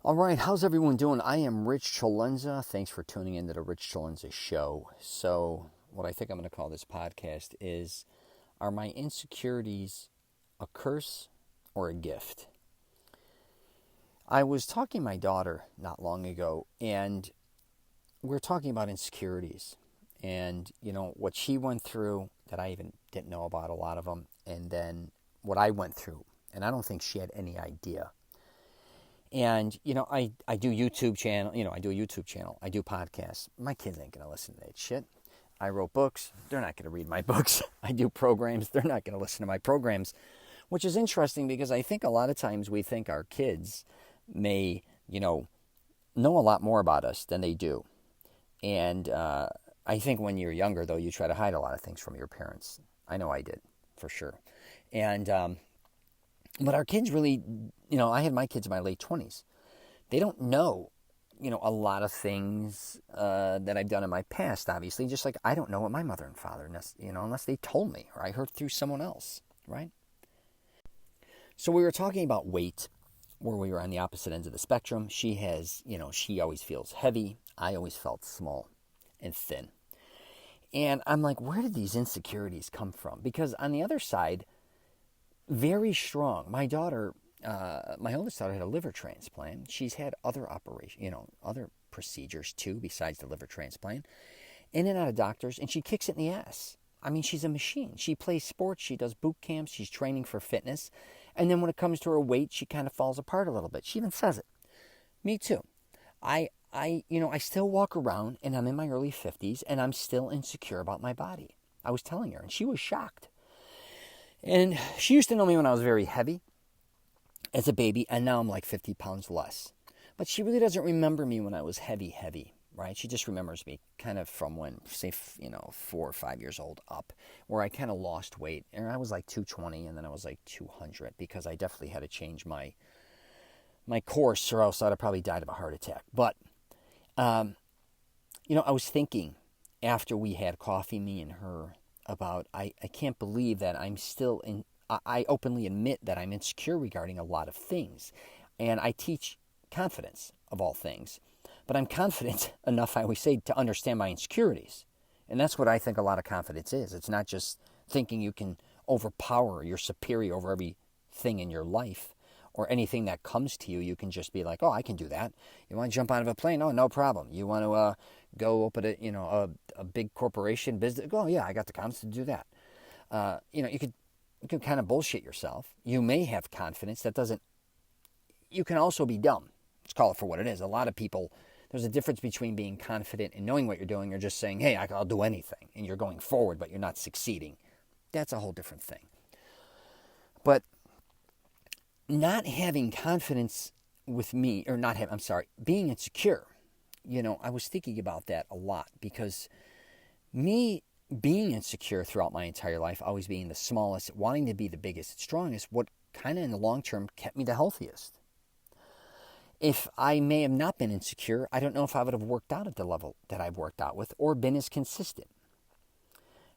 All right, how's everyone doing? I am Rich CELENZA. Thanks for tuning into the Rich CELENZA show. So, what I think I'm going to call this podcast is, are my insecurities a curse or a gift? I was talking to my daughter not long ago, and we were talking about insecurities and, what she went through that I even didn't know about a lot of them, and then what I went through, and I don't think she had any idea. And, I do YouTube channel, I do a YouTube channel. I do podcasts. My kids ain't going to listen to that shit. I wrote books. They're not going to read my books. I do programs. They're not going to listen to my programs, which is interesting because I think a lot of times we think our kids may, know a lot more about us than they do. And I think when you're younger, though, you try to hide a lot of things from your parents. I know I did, for sure. And, but our kids really, I had my kids in my late 20s. They don't know, a lot of things that I've done in my past, obviously. Just like I don't know what my mother and father, unless they told me or I heard through someone else, right? So we were talking about weight, where we were on the opposite ends of the spectrum. She has, she always feels heavy. I always felt small and thin. And I'm like, where did these insecurities come from? Because on the other side, very strong. My daughter, my oldest daughter, had a liver transplant. She's had other operations, other procedures too, besides the liver transplant. In and out of doctors, and she kicks it in the ass. I mean, she's a machine. She plays sports. She does boot camps. She's training for fitness. And then when it comes to her weight, she kind of falls apart a little bit. She even says it. Me too. I still walk around, and I'm in my early 50s, and I'm still insecure about my body. I was telling her, and she was shocked. And she used to know me when I was very heavy as a baby, and now I'm like 50 pounds less. But she really doesn't remember me when I was heavy, right? She just remembers me kind of from when, say, 4 or 5 years old up, where I kind of lost weight. And I was like 220, and then I was like 200, because I definitely had to change my course, or else I'd have probably died of a heart attack. But, I was thinking after we had coffee, me and her, about I can't believe that I'm still in. I openly admit that I'm insecure regarding a lot of things, and I teach confidence of all things. But I'm confident enough, I always say, to understand my insecurities, and that's what I think a lot of confidence is. It's not just thinking you can overpower, you're superior over everything in your life, or anything that comes to you. You can just be like, oh, I can do that. You want to jump out of a plane? Oh, no problem. You want to go open a big corporation business? Oh, yeah, I got the confidence to do that. You can kind of bullshit yourself. You may have confidence. That doesn't. You can also be dumb. Let's call it for what it is. A lot of people, there's a difference between being confident and knowing what you're doing, or just saying, hey, I'll do anything, and you're going forward, but you're not succeeding. That's a whole different thing. But not having confidence with me, or being insecure, I was thinking about that a lot, because me being insecure throughout my entire life, always being the smallest, wanting to be the biggest and strongest, what kind of in the long term kept me the healthiest. If I may have not been insecure, I don't know if I would have worked out at the level that I've worked out with, or been as consistent.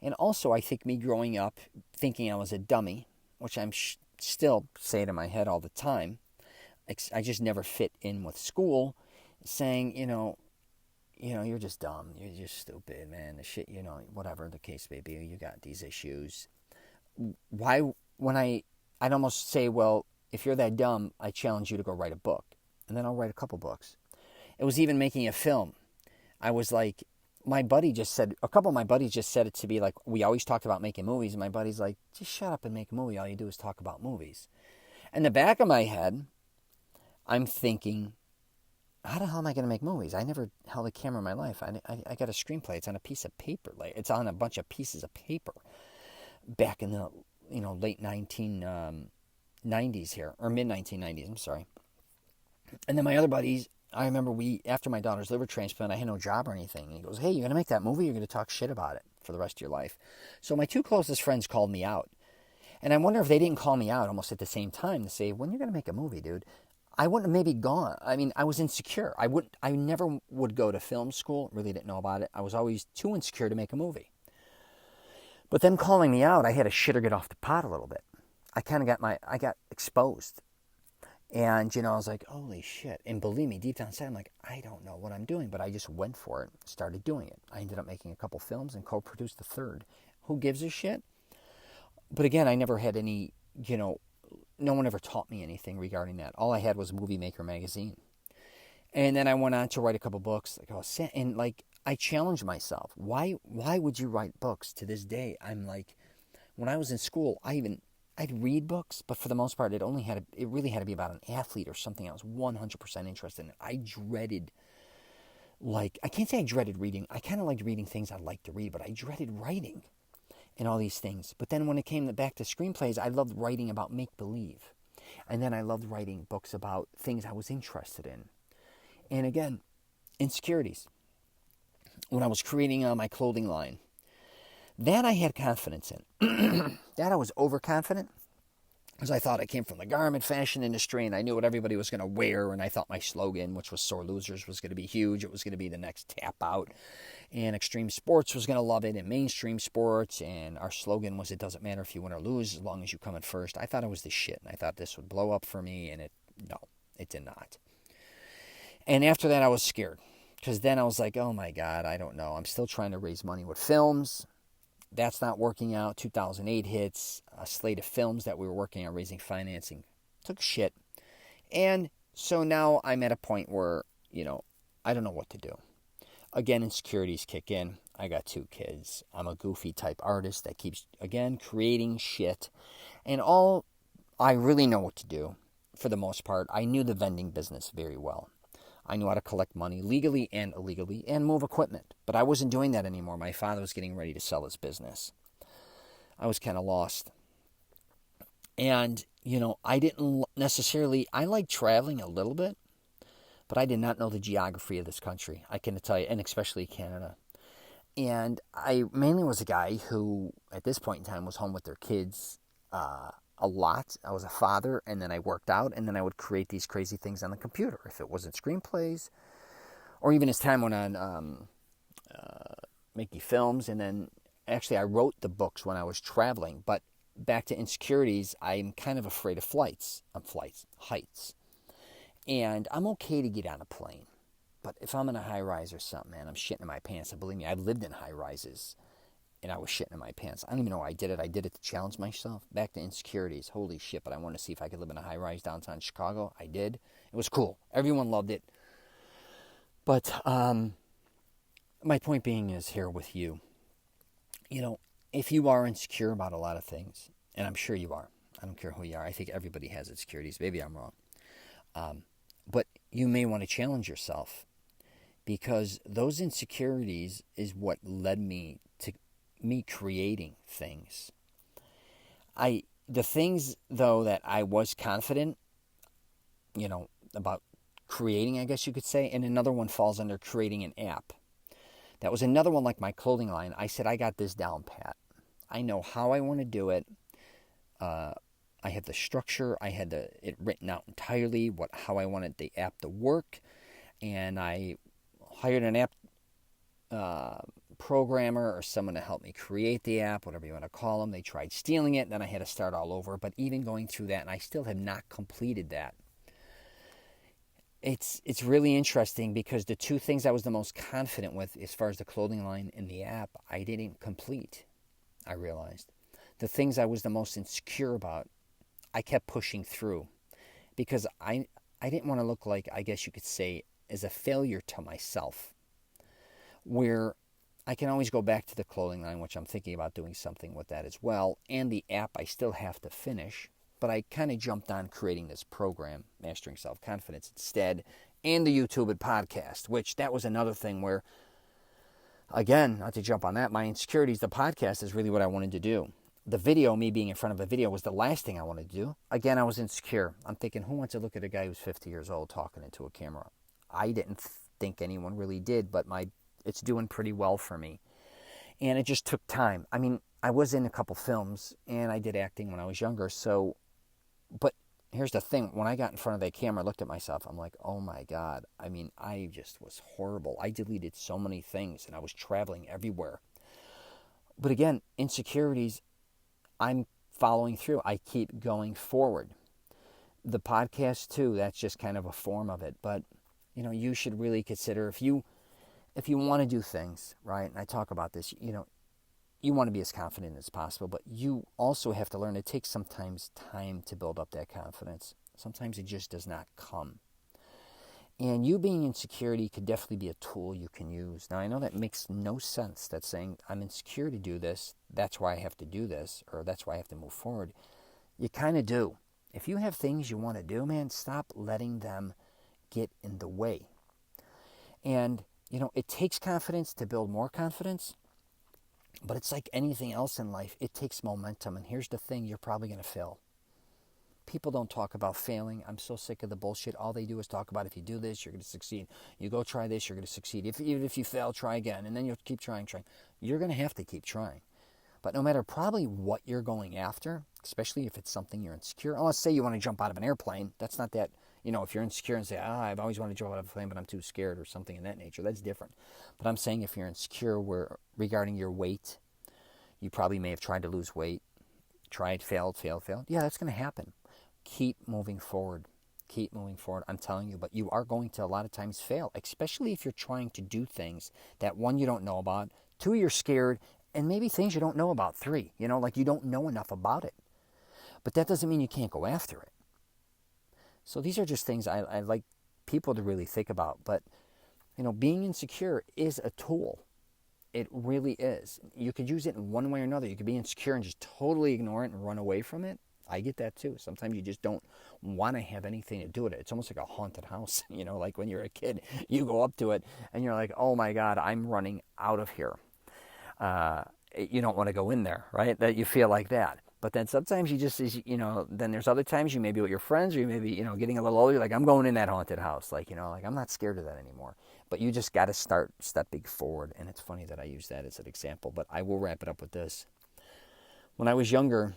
And also, I think me growing up thinking I was a dummy, which I'm still saying in my head all the time, I just never fit in with school, saying, you're just dumb, you're just stupid, man, the shit, whatever the case may be, you got these issues. Why, I'd almost say, well, if you're that dumb, I challenge you to go write a book, and then I'll write a couple books. It was even making a film. I was like, a couple of my buddies just said it to be like, we always talked about making movies, and my buddy's like, just shut up and make a movie, all you do is talk about movies. In the back of my head, I'm thinking, how the hell am I going to make movies? I never held a camera in my life. I got a screenplay. It's on a piece of paper. It's on a bunch of pieces of paper back in the late 1990s here, or mid 1990s. I'm sorry. And then my other buddies, I remember after my daughter's liver transplant, I had no job or anything. And he goes, hey, you're going to make that movie? You're going to talk shit about it for the rest of your life. So my two closest friends called me out. And I wonder if they didn't call me out almost at the same time to say, when you're going to make a movie, dude, I wouldn't have maybe gone. I mean, I was insecure. I never would go to film school. Really didn't know about it. I was always too insecure to make a movie. But them calling me out, I had to shit or get off the pot a little bit. I got exposed. And, I was like, holy shit. And believe me, deep down inside, I'm like, I don't know what I'm doing, but I just went for it, started doing it. I ended up making a couple films and co-produced the third. Who gives a shit? But again, I never had any, no one ever taught me anything regarding that. All I had was Movie Maker magazine. And then I went on to write a couple books. And I challenged myself. Why would you write books to this day? I'm like, when I was in school, I'd read books, but for the most part, it really had to be about an athlete or something I was 100% interested in. I dreaded, I can't say I dreaded reading. I kind of liked reading things I liked to read, but I dreaded writing and all these things. But then when it came back to screenplays, I loved writing about make-believe. And then I loved writing books about things I was interested in. And again, insecurities. When I was creating my clothing line, that I had confidence in. That I was overconfident because I thought I came from the garment fashion industry and I knew what everybody was going to wear. And I thought my slogan, which was Sore Losers, was going to be huge. It was going to be the next tap out. And extreme sports was going to love it, and mainstream sports. And our slogan was, it doesn't matter if you win or lose as long as you come in first. I thought it was the shit. And I thought this would blow up for me. And no, it did not. And after that, I was scared. Because then I was like, oh my God, I don't know. I'm still trying to raise money with films. That's not working out. 2008 hits. A slate of films that we were working on raising financing took shit. And so now I'm at a point where, I don't know what to do. Again, insecurities kick in. I got 2 kids. I'm a goofy type artist that keeps, again, creating shit. And all I really know what to do, for the most part, I knew the vending business very well. I knew how to collect money legally and illegally and move equipment. But I wasn't doing that anymore. My father was getting ready to sell his business. I was kind of lost. And, I didn't necessarily, I liked traveling a little bit, but I did not know the geography of this country. I can tell you, and especially Canada. And I mainly was a guy who, at this point in time, was home with their kids a lot. I was a father, and then I worked out, and then I would create these crazy things on the computer. If it wasn't screenplays, or even as time went on, making films, and then actually I wrote the books when I was traveling. But back to insecurities, I'm kind of afraid of heights. And I'm okay to get on a plane. But if I'm in a high rise or something, man, I'm shitting in my pants. And believe me, I've lived in high rises. And I was shitting in my pants. I don't even know why I did it. I did it to challenge myself. Back to insecurities. Holy shit, but I wanted to see if I could live in a high-rise downtown Chicago. I did. It was cool. Everyone loved it. But my point being is here with you. If you are insecure about a lot of things, and I'm sure you are. I don't care who you are. I think everybody has insecurities. Maybe I'm wrong. But you may want to challenge yourself, because those insecurities is what led me to me creating things. The things, though, that I was confident, about creating, I guess you could say, and another one falls under creating an app. That was another one like my clothing line. I said, I got this down pat. I know how I want to do it. I have the structure. I had it written out entirely, how I wanted the app to work. And I hired an app programmer or someone to help me create the app, whatever you want to call them. They tried stealing it, then I had to start all over. But even going through that, and I still have not completed that. It's really interesting, because the 2 things I was the most confident with, as far as the clothing line and the app, I didn't complete, I realized. The things I was the most insecure about, I kept pushing through, because I didn't want to look like, I guess you could say, as a failure to myself, where I can always go back to the clothing line, which I'm thinking about doing something with that as well, and the app I still have to finish, but I kind of jumped on creating this program, Mastering Self-Confidence, instead, and the YouTube and podcast, which that was another thing where, again, not to jump on that, my insecurities, the podcast is really what I wanted to do. The video, me being in front of a video, was the last thing I wanted to do. Again, I was insecure. I'm thinking, who wants to look at a guy who's 50 years old talking into a camera? I didn't think anyone really did, but it's doing pretty well for me. And it just took time. I mean, I was in a couple films, and I did acting when I was younger. But here's the thing. When I got in front of that camera, I looked at myself. I'm like, oh my God. I mean, I just was horrible. I deleted so many things, and I was traveling everywhere. But again, insecurities, I'm following through. I keep going forward. the podcast too, that's just kind of a form of it. But, you should really consider if you want to do things, right? And I talk about this, you want to be as confident as possible, but you also have to learn it takes sometimes time to build up that confidence. Sometimes it just does not come. And you being insecurity could definitely be a tool you can use. Now, I know that makes no sense. That's saying, I'm insecure to do this, that's why I have to do this, or that's why I have to move forward. You kind of do. If you have things you want to do, man, stop letting them get in the way. And, it takes confidence to build more confidence, but it's like anything else in life. It takes momentum. And here's the thing, you're probably going to fail. People don't talk about failing. I'm so sick of the bullshit. All they do is talk about if you do this, you're going to succeed. You go try this, you're going to succeed. Even if you fail, try again. And then you'll keep trying. You're going to have to keep trying. But no matter probably what you're going after, especially if it's something you're insecure. Let's say you want to jump out of an airplane. That's not that, if you're insecure and say, I've always wanted to jump out of a plane, but I'm too scared or something in that nature. That's different. But I'm saying if you're insecure regarding your weight, you probably may have tried to lose weight. Tried, failed. Yeah, that's going to happen. Keep moving forward. I'm telling you, but you are going to a lot of times fail, especially if you're trying to do things that, one, you don't know about, two, you're scared, and maybe things you don't know about, three, like you don't know enough about it. But that doesn't mean you can't go after it. So these are just things I like people to really think about. But, being insecure is a tool. It really is. You could use it in one way or another. You could be insecure and just totally ignore it and run away from it. I get that too. Sometimes you just don't want to have anything to do with it. It's almost like a haunted house. Like when you're a kid, you go up to it and you're like, oh my God, I'm running out of here. You don't want to go in there, right? That you feel like that. But then sometimes you just, then there's other times you may be with your friends or you may be, getting a little older. You're like, I'm going in that haunted house. Like, I'm not scared of that anymore. But you just got to start stepping forward. And it's funny that I use that as an example, but I will wrap it up with this. When I was younger,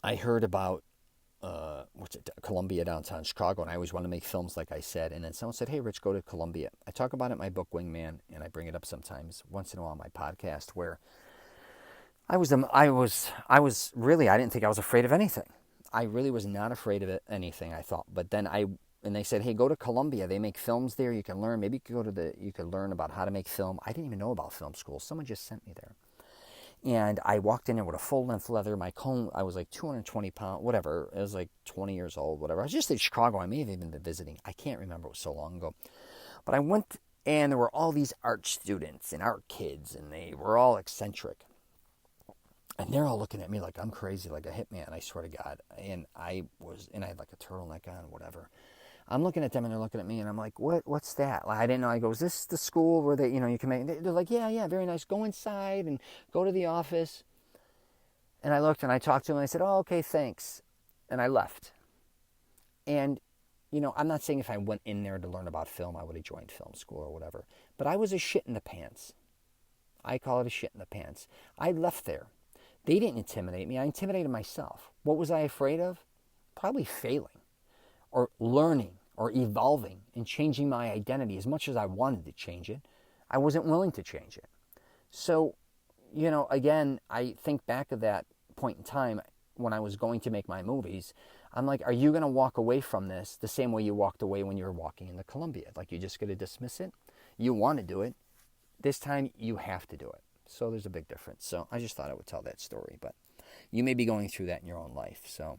I heard about Columbia downtown Chicago, and I always want to make films, like I said. And then someone said, "Hey, Rich, go to Columbia." I talk about it in my book Wingman, and I bring it up sometimes, once in a while, on my podcast, where I didn't think I was afraid of anything. I really was not afraid of anything, I thought. But then and they said, "Hey, go to Columbia. They make films there. You can learn. Maybe you could learn about how to make film." I didn't even know about film school. Someone just sent me there. And I walked in there with a full-length leather. My comb, I was like 220 pounds, whatever. I was like 20 years old, whatever. I was just in Chicago. I may have even been visiting. I can't remember. It was so long ago. But I went, and there were all these art students and art kids, and they were all eccentric. And they're all looking at me like I'm crazy, like a hitman, I swear to God. And I had like a turtleneck on, whatever. I'm looking at them, and they're looking at me, and I'm like, what's that? Like, I didn't know. I go, is this the school where they, you can make... They're like, yeah, very nice. Go inside and go to the office. And I looked, and I talked to them, and I said, oh, okay, thanks. And I left. And, I'm not saying if I went in there to learn about film, I would have joined film school or whatever. But I was a shit in the pants. I call it a shit in the pants. I left there. They didn't intimidate me. I intimidated myself. What was I afraid of? Probably failing or learning or evolving and changing my identity. As much as I wanted to change it, I wasn't willing to change it. So, again, I think back of that point in time when I was going to make my movies. I'm like, are you going to walk away from this the same way you walked away when you were walking into Columbia? Like, you're just going to dismiss it? You want to do it. This time, you have to do it. So there's a big difference. So I just thought I would tell that story. But you may be going through that in your own life. So,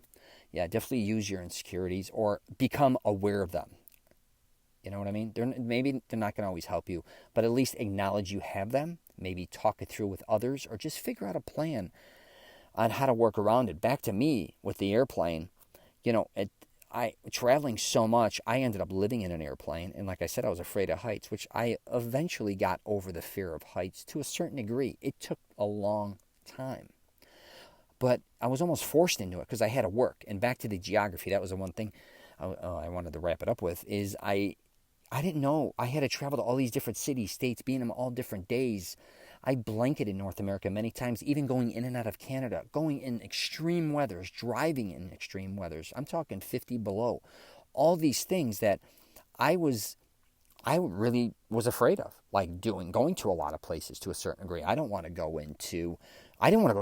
yeah, definitely use your insecurities or become aware of them. You know what I mean? Maybe they're not going to always help you, but at least acknowledge you have them. Maybe talk it through with others, or just figure out a plan on how to work around it. Back to me with the airplane. Traveling so much, I ended up living in an airplane. And like I said, I was afraid of heights, which I eventually got over the fear of heights to a certain degree. It took a long time. But I was almost forced into it because I had to work. And back to the geography, that was the one thing I wanted to wrap it up with, is I didn't know. I had to travel to all these different cities, states, being in them all different days. I blanketed North America many times, even going in and out of Canada, going in extreme weathers, driving in extreme weathers. I'm talking 50 below. All these things that I really was afraid of, like going to a lot of places to a certain degree. I didn't want to go to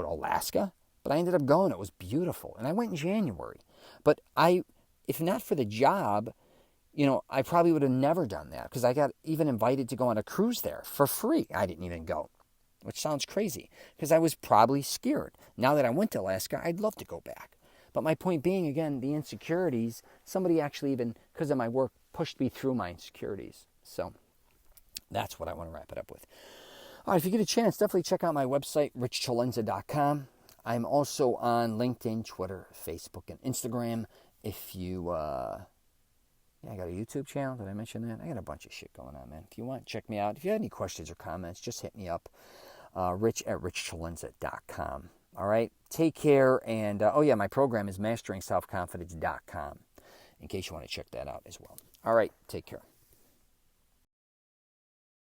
Alaska. But I ended up going. It was beautiful. And I went in January. But if not for the job, I probably would have never done that because I got even invited to go on a cruise there for free. I didn't even go, which sounds crazy because I was probably scared. Now that I went to Alaska, I'd love to go back. But my point being, again, the insecurities, somebody actually even, because of my work, pushed me through my insecurities. So that's what I want to wrap it up with. All right, if you get a chance, definitely check out my website, richchalenza.com. I'm also on LinkedIn, Twitter, Facebook, and Instagram. If you, I got a YouTube channel. Did I mention that? I got a bunch of shit going on, man. If you want, check me out. If you have any questions or comments, just hit me up, rich@richchalenza.com. All right, take care. And, my program is masteringselfconfidence.com in case you want to check that out as well. All right, take care.